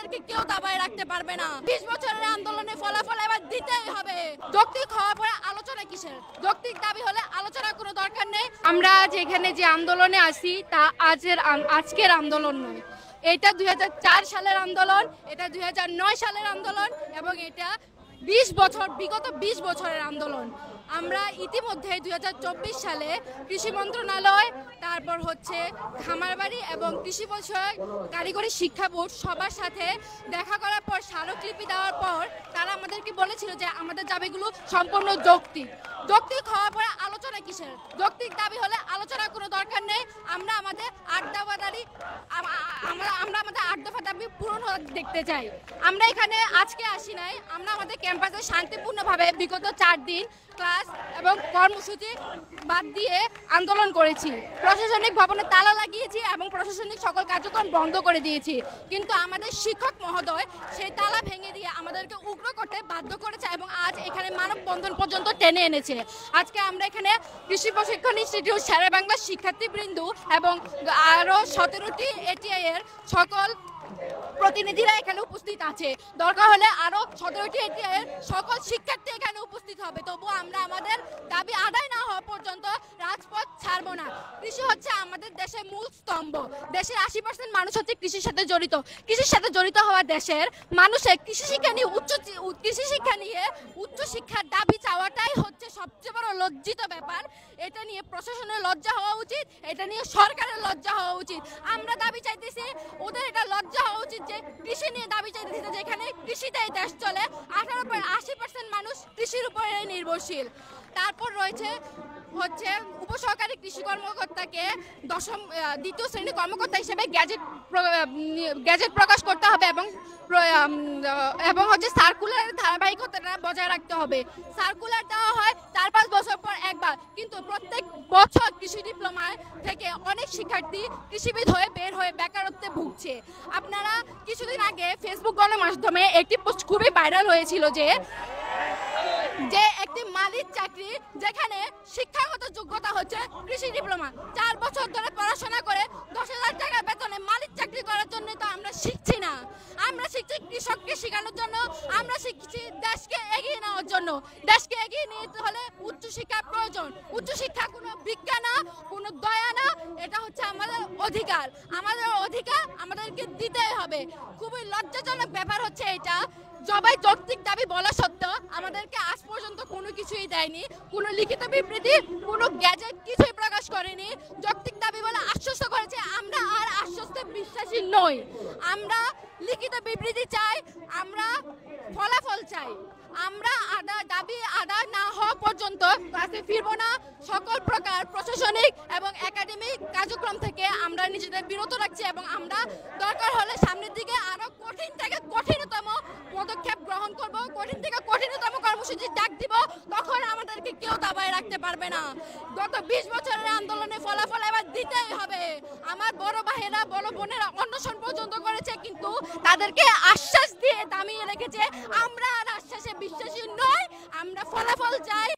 আমাদেরকে কেউ দাবায় রাখতে পারবে না। 20 বছরের আন্দোলনের ফলাফল এবার দিতেই হবে। যৌক্তিক হওয়ার পরে আলোচনা কিসের? যৌক্তিক দাবি হলে আলোচনার কোনো দরকার নেই। আমরা যেখানে যে আন্দোলনে আসি তা আজকের আন্দোলন নয়। এটা 2004 সালের আন্দোলন, এটা 2009 সালের আন্দোলন এবং এটা বিগত 20 বছরের আন্দোলন। আমরা ইতিমধ্যে 2024 সালে কৃষি মন্ত্রণালয়, তারপর হচ্ছে খামারবাড়ি এবং কৃষি বিষয়ক কারিগরি শিক্ষা বোর্ড সবার সাথে দেখা করার পর স্মারকলিপি দেওয়ার পর তারা আমাদেরকে বলেছিল যে আমাদের দাবিগুলো সম্পূর্ণ যৌক্তিক। যৌক্তিক হওয়ার পরে আলোচনা কিসের? যৌক্তিক দাবি হলে আলোচনার কোনো দরকার নেই। আমরা আমাদের 8 দফা দাবি পূরণ দেখতে চাই। আমরা এখানে আজকে আসি নাই, আমরা আমাদের ক্যাম্পাসে শান্তিপূর্ণভাবে বিগত 4 দিন ক্লাস এবং কর্মসূচি বাদ দিয়ে আন্দোলন করেছি। প্রশাসনিক ভবনে তালা লাগিয়েছি এবং প্রশাসনিক সকল কার্যক্রম বন্ধ করে দিয়েছি, কিন্তু আমাদের শিক্ষক মহোদয় সেই তালা ভেঙে দিয়ে আমাদেরকে উগ্র করতে বাধ্য করেছে এবং আজ এখানে মানববন্ধন পর্যন্ত টেনে এনেছে। আজকে আমরা এখানে কৃষি প্রশিক্ষণ ইনস্টিটিউট শেরে বাংলা শিক্ষার্থীবৃন্দ এবং আরও 17টি এটিআই এর সকল প্রতিনিধিরা এখানে উপস্থিত আছে। দরকার হলে আরো 17টি এর সকল শিক্ষার্থী এখানে উপস্থিত হবে। তবুও আমরা আমাদের দাবি আদায় না হওয়া পর্যন্ত রাজপথ ছাড়বো না। কৃষি হচ্ছে আমাদের দেশের মূল স্তম্ভ। দেশের 80% মানুষ হচ্ছে কৃষির সাথে জড়িত। কৃষির সাথে জড়িত হওয়া দেশের মানুষের কৃষি শিক্ষা নিয়ে উচ্চ শিক্ষার দাবি চাওয়াটাই হচ্ছে সবচেয়ে বড় লজ্জিত ব্যাপার। এটা নিয়ে প্রশাসনের লজ্জা হওয়া উচিত, এটা নিয়ে সরকারের লজ্জা হওয়া উচিত। আমরা দাবি চাইতেছি, ওদের এটা লজ্জা হওয়া উচিত যে কৃষি নিয়ে দাবি চাইতেছে, যেখানে কৃষিতেই দেশ চলে। 80% মানুষ কৃষির উপরে নির্ভরশীল। তারপর রয়েছে হচ্ছে উপসহকারী কৃষি কর্মকর্তাকে দ্বিতীয় শ্রেণী কর্মকর্তা হিসেবে গ্যাজেট প্রকাশ করতে হবে এবং হচ্ছে সার্কুলারের ধারাবাহিকতাটা বজায় রাখতে হবে। সার্কুলার দেওয়া হয় 4-5 বছর পর একবার, কিন্তু প্রত্যেক বছর কৃষি ডিপ্লোমা থেকে অনেক শিক্ষার্থী কৃষিবিদ হয়ে বের হয়ে বেকারত্বে ভুগছে। আপনারা কিছুদিন আগে ফেসবুক গণমাধ্যমে একটি পোস্ট খুবই ভাইরাল হয়েছিল যে একটি মালিক চাকরি, যেখানে শিক্ষাগত যোগ্যতা হচ্ছে কৃষি ডিপ্লোমা। 4 বছর ধরে পড়াশোনা করে 10,000 টাকা বেতনে মালিক চাকরি করার জন্য তো আমরা শিখছি না। আমরা শিখছি কৃষককে শেখানোর জন্য, আমরা শিখছি দেশকে এগিয়ে নেওয়ার জন্য। দেশকে এগিয়ে নিতে হলে উচ্চশিক্ষা প্রয়োজন। উচ্চশিক্ষা কোনো বিজ্ঞান না, কোনো দয়া না, এটা হচ্ছে আমাদের অধিকার। আমাদের অধিকার আমাদেরকে দিতেই হবে। খুবই লজ্জাজনক ব্যাপার হচ্ছে এটা। সবাই যৌক্তিক দাবি বলা সত্ত্বেও আমাদেরকে আজ পর্যন্ত কোনো কিছুই দেয়নি, কোনো লিখিত বিবৃতি, কোনো গ্যাজেট কিছুই প্রকাশ করেনি। যৌক্তিক দাবি বলে আশ্বস্ত করেছে, আমরা আর আশ্বস্তে বিশ্বাসী নই। আমরা লিখিত বিবৃতি চাই, আমরা ফলাফল চাই। আমরা দাবি আদায় না হওয়া পর্যন্ত ক্লাসে ফিরবো না। সকল প্রকার প্রশাসনিক এবং একাডেমিক কার্যক্রম থেকে আমরা নিজেদের বিরত রাখছি এবং আমরা দরকার হলে সামনের দিকে আরো কঠিন থেকে কঠিনতম পদক্ষেপ গ্রহণ করব, কঠিন থেকে কঠিনতম কর্মসূচির ডাক দিব। তখন আমাদেরকে কেউ দাবায় রাখতে পারবে না। গত 20 বছরের আন্দোলনের ফলাফল এবার দিতেই হবে। আমার বড় ভাইয়েরা, বড় বোনেরা অনশন পর্যন্ত করেছে, কিন্তু তাদেরকে আশ্বাস দিয়ে দামিয়ে রেখেছে। আমরা আর আশ্বাসে বিশ্বাসী নই, আমরা ফলাফল চাই।